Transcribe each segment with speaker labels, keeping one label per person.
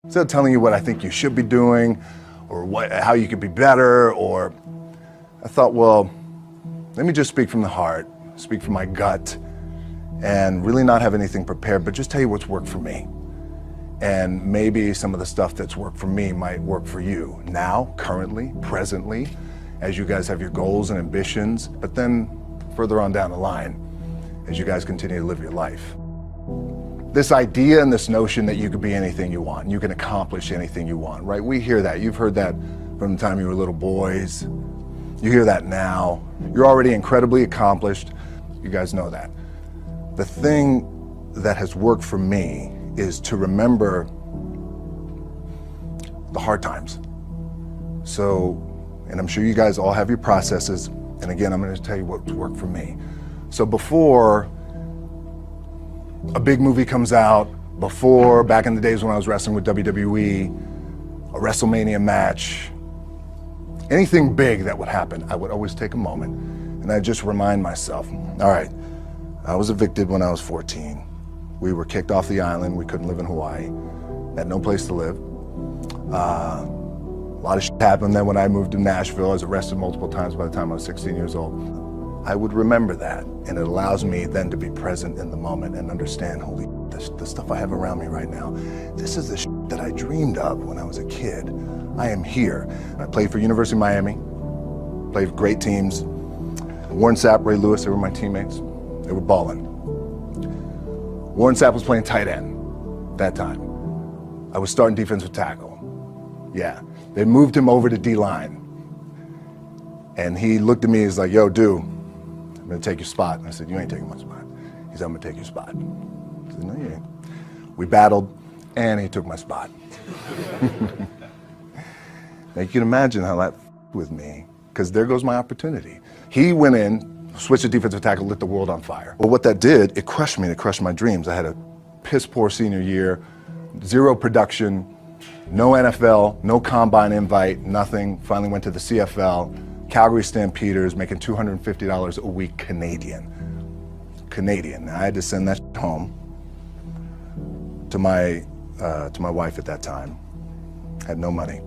Speaker 1: Instead of telling you what I think you should be doing or how you could be better, or I thought, well, let me just speak from the heart, speak from my gut, and really not have anything prepared, but just tell you what's worked for me. And maybe some of the stuff that's worked for me might work for you now, currently, presently, as you guys have your goals and ambitions, but then further on down the line, as you guys continue to live your life. This idea and this notion that you could be anything you want, you can accomplish anything you want, right? We hear that. You've heard that from the time you were little boys. You hear that now. You're already incredibly accomplished. You guys know that. The thing that has worked for me is to remember the hard times. So, and I'm sure you guys all have your processes. And again, I'm going to tell you what's worked for me. So before a big movie comes out, before, back in the days when I was wrestling with WWE, a WrestleMania match, anything big that would happen, I would always take a moment and I'd just remind myself, all right, I was evicted when I was 14. We were kicked off the island. We couldn't live in Hawaii. Had no place to live. A lot of shit happened then when I moved to Nashville. I was arrested multiple times by the time I was 16 years old. I would remember that, and it allows me then to be present in the moment and understand, holy shit, the stuff I have around me right now, this is the shit that I dreamed of when I was a kid. I am here. I played for University of Miami, played for great teams. Warren Sapp, Ray Lewis, they were my teammates. They were balling. Warren Sapp was playing tight end that time. I was starting defensive tackle. Yeah, they moved him over to D-line. And he looked at me, he's like, yo, dude, I'm gonna take your spot. And I said, you ain't taking my spot. He said, I'm gonna take your spot. I said, no, you ain't. We battled, and he took my spot. Now you can imagine how that with me, because there goes my opportunity. He went in, switched to defensive tackle, lit the world on fire. Well, what that did, it crushed me, it crushed my dreams. I had a piss poor senior year, zero production, no NFL, no combine invite, nothing. Finally went to the CFL. Calgary Stampeders, making $250 a week Canadian. Now, I had to send that home to my wife at that time. Had no money.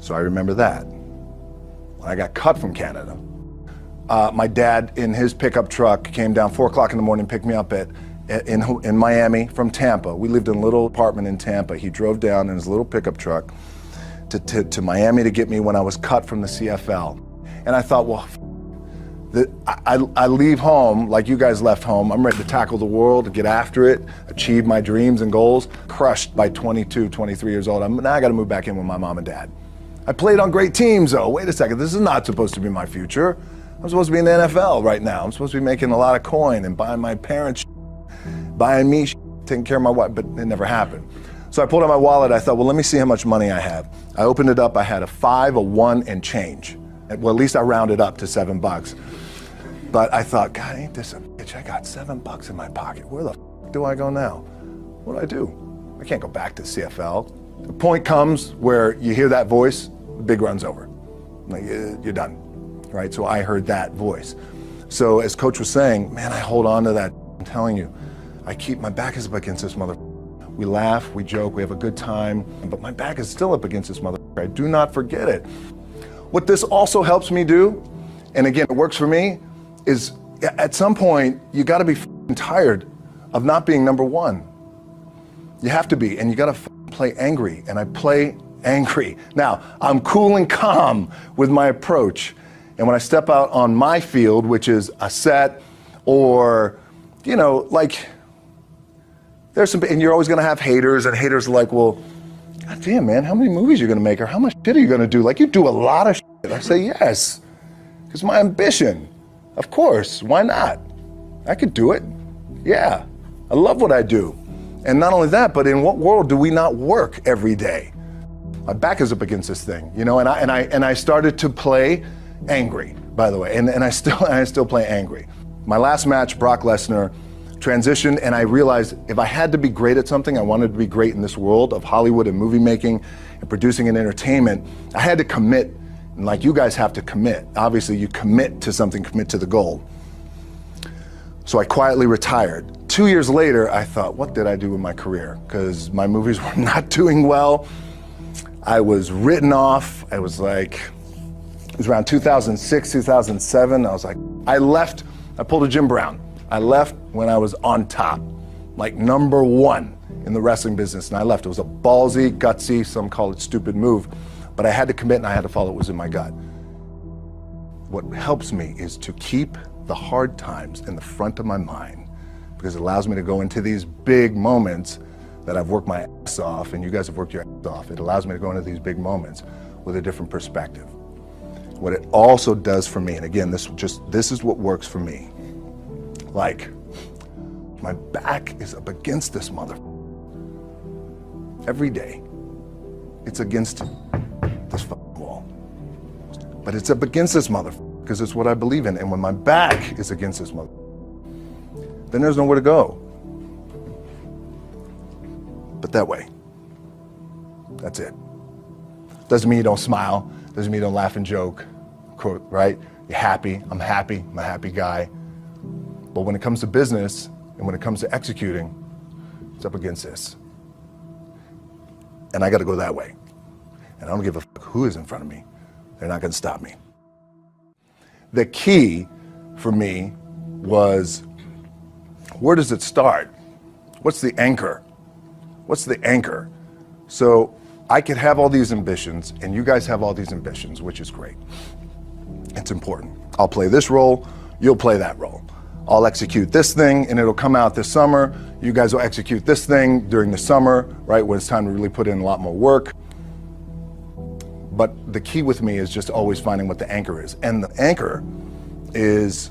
Speaker 1: So I remember that. When I got cut from Canada, my dad in his pickup truck came down 4 o'clock in the morning, picked me up in Miami from Tampa. We lived in a little apartment in Tampa. He drove down in his little pickup truck to Miami to get me when I was cut from the CFL. And I thought, well, I leave home like you guys left home. I'm ready to tackle the world, to get after it, achieve my dreams and goals. Crushed by 22, 23 years old. Now I got to move back in with my mom and dad. I played on great teams though. Wait a second, this is not supposed to be my future. I'm supposed to be in the NFL right now. I'm supposed to be making a lot of coin and buying my parents, buying me, taking care of my wife, but it never happened. So I pulled out my wallet, I thought, well, let me see how much money I have. I opened it up, I had a 5, a 1, and change. Well, at least I rounded up to $7. But I thought, God, ain't this a bitch? I got $7 in my pocket. Where the f do I go now? What do I do? I can't go back to CFL. The point comes where you hear that voice, the big run's over. Like, you're done, right? So I heard that voice. So as Coach was saying, man, I hold on to that. I'm telling you, I keep my back is up against this mother. We laugh, we joke, we have a good time, but my back is still up against this mother. I do not forget it. What this also helps me do, and again, it works for me, is at some point, you gotta be tired of not being number one. You have to be, and you gotta play angry, and I play angry. Now, I'm cool and calm with my approach, and when I step out on my field, which is a set, or, you know, like, there's some, and you're always gonna have haters, and haters are like, well, God damn, man, how many movies are you gonna make, or how much shit are you gonna do? Like, you do a lot of shit. I say, yes, it's my ambition. Of course, why not? I could do it. Yeah, I love what I do. And not only that, but in what world do we not work every day? My back is up against this thing, you know, and I started to play angry, by the way, and I still play angry. My last match, Brock Lesnar, transitioned, and I realized if I had to be great at something, I wanted to be great in this world of Hollywood and movie making and producing and entertainment, I had to commit, and like you guys have to commit. Obviously, you commit to something, commit to the goal. So I quietly retired. 2 years later, I thought, what did I do with my career? Because my movies were not doing well. I was written off. I was like, it was around 2006, 2007. I was like, I left, I pulled a Jim Brown. I left when I was on top, like number one in the wrestling business, and I left. It was a ballsy, gutsy, some call it stupid move, but I had to commit and I had to follow what was in my gut. What helps me is to keep the hard times in the front of my mind, because it allows me to go into these big moments that I've worked my ass off, and you guys have worked your ass off. It allows me to go into these big moments with a different perspective. What it also does for me, and again, this is what works for me. Like, my back is up against this mother. Every day, it's against this wall. But it's up against this mother, because it's what I believe in. And when my back is against this mother, then there's nowhere to go. But that way. That's it. Doesn't mean you don't smile. Doesn't mean you don't laugh and joke. Quote, right? You're happy. I'm happy. I'm a happy guy. But when it comes to business and when it comes to executing, it's up against this. And I got to go that way. And I don't give a fuck who is in front of me. They're not going to stop me. The key for me was, where does it start? What's the anchor? What's the anchor? So I could have all these ambitions, and you guys have all these ambitions, which is great. It's important. I'll play this role, you'll play that role. I'll execute this thing, and it'll come out this summer. You guys will execute this thing during the summer, right, when it's time to really put in a lot more work. But the key with me is just always finding what the anchor is. And the anchor is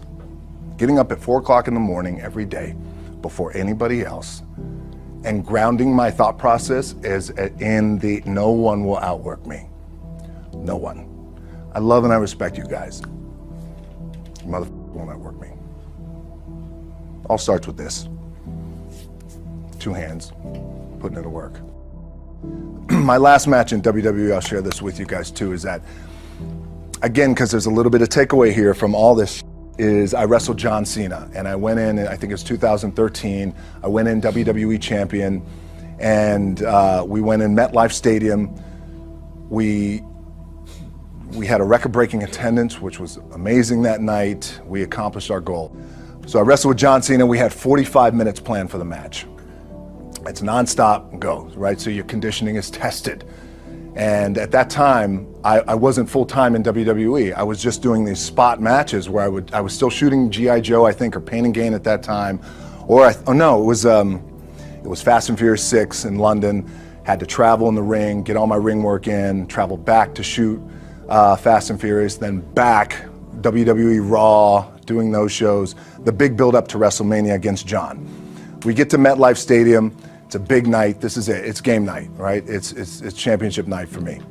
Speaker 1: getting up at 4 o'clock in the morning every day before anybody else and grounding my thought process is in the no one will outwork me. No one. I love and I respect you guys. You motherfucker won't outwork me. All starts with this. 2 hands, putting it to work. My last match in WWE, I'll share this with you guys too, is that, again, because there's a little bit of takeaway here from all this, is I wrestled John Cena, and I went in, I think it was 2013, I went in WWE champion, and we went in MetLife Stadium. We had a record-breaking attendance, which was amazing that night. We accomplished our goal. So I wrestled with John Cena. We had 45 minutes planned for the match. It's nonstop go, right? So your conditioning is tested. And at that time, I wasn't full-time in WWE. I was just doing these spot matches where I was still shooting G.I. Joe, I think, or Pain and Gain at that time. Or, it was Fast and Furious 6 in London. Had to travel in the ring, get all my ring work in, travel back to shoot Fast and Furious, then back, WWE Raw, doing those shows. The big build-up to WrestleMania against John. We get to MetLife Stadium. It's a big night. This is it. It's game night, right? It's championship night for me.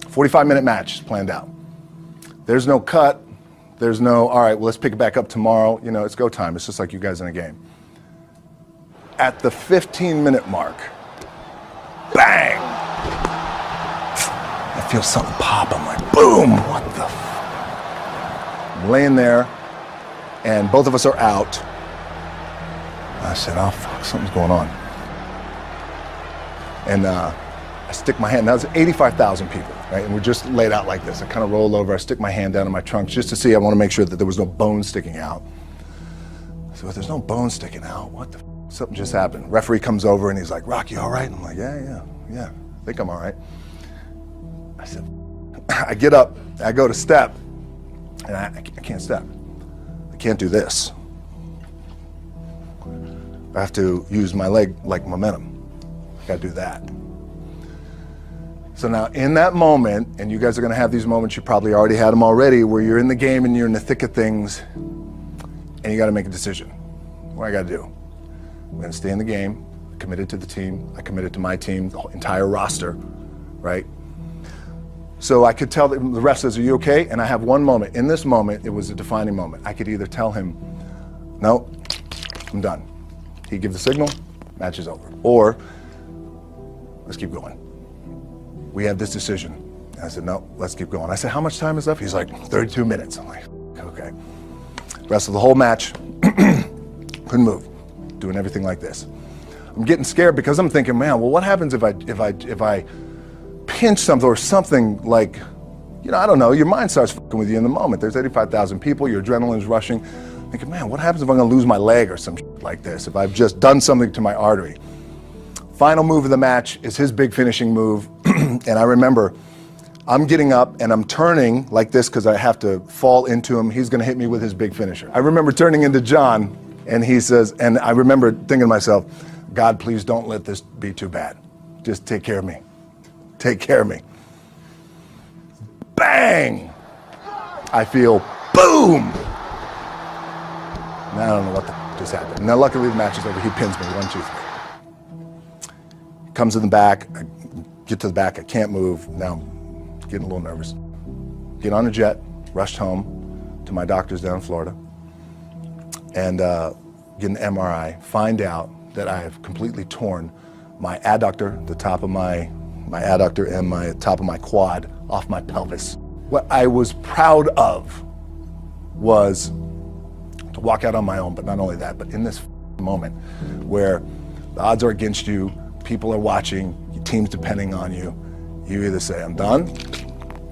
Speaker 1: 45-minute match is planned out. There's no cut. There's no, all right, well, let's pick it back up tomorrow. You know, it's go time. It's just like you guys in a game. At the 15-minute mark, bang! I feel something pop. I'm like, boom! What the I'm laying there, and both of us are out. I said, oh, fuck, something's going on. And I stick my hand, that was 85,000 people, right? And we're just laid out like this. I kind of roll over, I stick my hand down in my trunk just to see, I want to make sure that there was no bone sticking out. So if there's no bone sticking out, what the something just happened. Referee comes over and he's like, Rock, you all right? I'm like, yeah, I think I'm all right. I said, I get up, I go to step, and I can't step. I can't do this. I have to use my leg like momentum. I gotta do that. So now in that moment, and you guys are gonna have these moments, you probably already had them already, where you're in the game and you're in the thick of things, and you gotta make a decision. What I gotta do? I'm gonna stay in the game, committed to the team, I committed to my team, the whole entire roster, right? So I could tell the ref says, are you okay? And I have one moment. In this moment, it was a defining moment. I could either tell him, no, I'm done. He'd give the signal, match is over. Or, let's keep going. We have this decision. And I said, no, let's keep going. I said, how much time is left? He's like, 32 minutes. I'm like, okay. Rest of the whole match, couldn't move, doing everything like this. I'm getting scared because I'm thinking, man, well, what happens if I pinch something or something like, I don't know, your mind starts fucking with you in the moment. There's 85,000 people, your adrenaline's rushing. Thinking, man, what happens if I'm gonna lose my leg or some shit like this, if I've just done something to my artery? Final move of the match is his big finishing move. And I remember I'm getting up and I'm turning like this because I have to fall into him. He's gonna hit me with his big finisher. I remember turning into John and he says, and I remember thinking to myself, God, please don't let this be too bad. Just take care of me. Take care of me. Bang! I feel boom! Now I don't know what just happened. Now luckily the match is over. He pins me, 1, 2, 3. Comes in the back, I get to the back, I can't move. Now I'm getting a little nervous. Get on a jet, rushed home to my doctor's down in Florida, and get an MRI, find out that I have completely torn my adductor, the top of my adductor and my top of my quad off my pelvis. What I was proud of was to walk out on my own, but not only that, but in this moment where the odds are against you, people are watching, your team's depending on you, you either say, I'm done,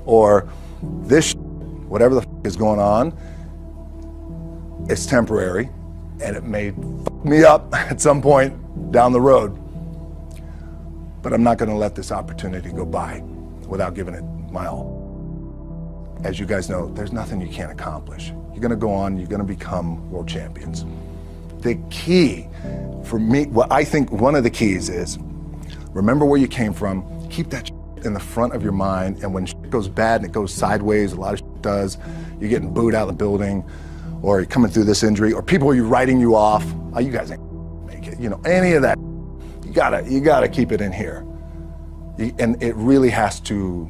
Speaker 1: or this whatever the is going on, it's temporary, and it may fuck me up at some point down the road. But I'm not gonna let this opportunity go by without giving it my all. As you guys know, there's nothing you can't accomplish. You're gonna go on, you're gonna become world champions. The key for me, what I think one of the keys is, remember where you came from, keep that in the front of your mind, and when shit goes bad and it goes sideways, a lot of shit does, you're getting booed out of the building, or you're coming through this injury, or people are writing you off, oh, you guys ain't make it, any of that. You gotta keep it in here. And it really has to,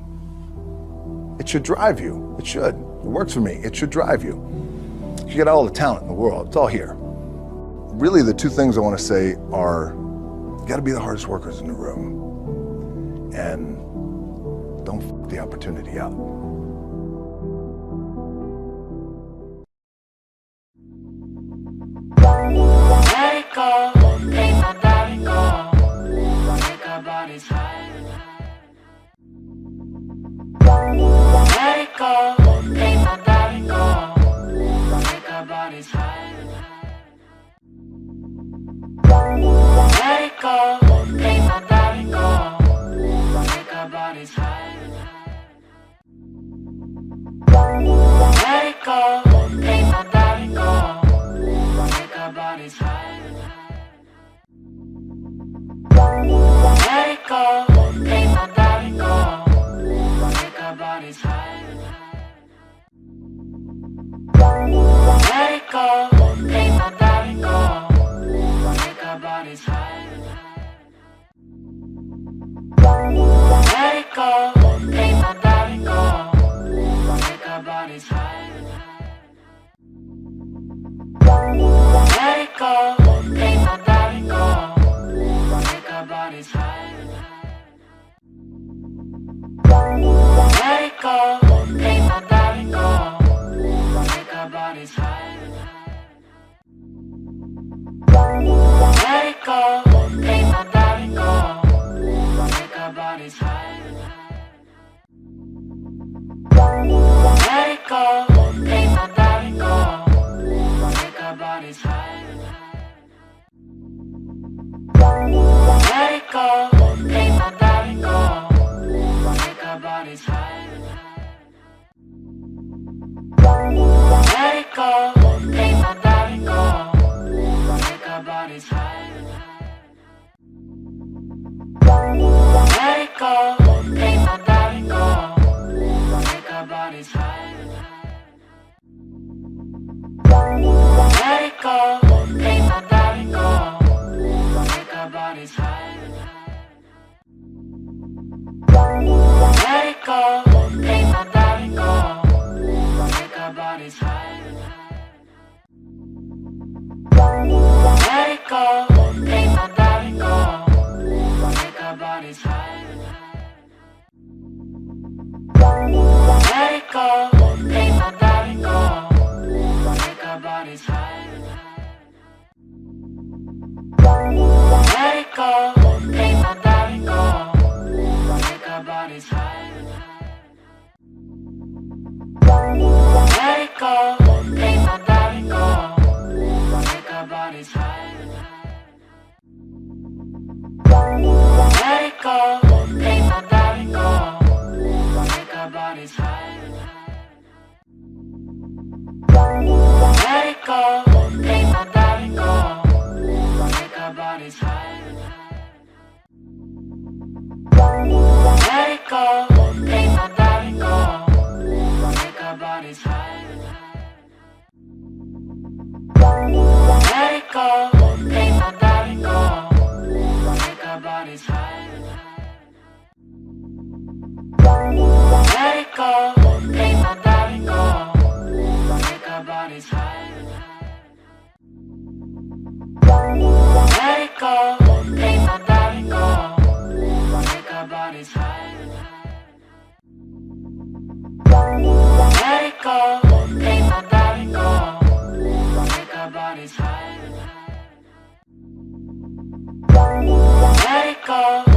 Speaker 1: it should drive you. It should. It works for me. It should drive you. You got all the talent in the world. It's all here. Really, the two things I want to say are, you gotta be the hardest workers in the room. And don't f the opportunity up.
Speaker 2: Let it go, make my body go. Make our bodies higher and higher. Let it go, make my body go. Make our bodies higher and higher. Let it go, make my body go. Make our bodies higher and higher. Let it go, make my body go. Make our bodies higher and higher. Let it go, make my body go. Make our bodies higher and higher. Let it go, make my body go. Make our bodies higher and higher. Let it go, make my body go. Make our bodies higher and higher. Let it go, make my body go. Make our bodies higher and higher. Let it go, make my body go. Make our bodies higher and higher. Let it go, make my body go. Make our bodies higher and higher. Let it go, make my body go. Make our bodies higher and higher. Let it go, make my body go. Make our bodies higher and higher. Let it go, make my body go. Make our bodies higher and higher. Let it go, make my body go. Make our bodies higher and higher. Let it go, make my body go. Make our bodies higher and higher. Let it go, make my body go. Make our bodies higher and higher. Let it go, make my body go. Make our bodies higher and higher. Let it go, make my body go. Make our bodies higher and higher. it go, make my body go, make our bodies higher and higher. Let it go, make my body go, make our bodies higher and higher. Let it go, make my body go, make our bodies higher and higher. Let it go, make my body go, make our bodies higher and higher. Let it go, make my body go, make our bodies higher and higher. Let it go, make my body go, make our bodies higher and higher. Let it go, make my body go, make our bodies higher and higher. Let it go, make my body go, make our bodies higher and higher. Let it go, make my body go, make our bodies higher and higher. Let it go.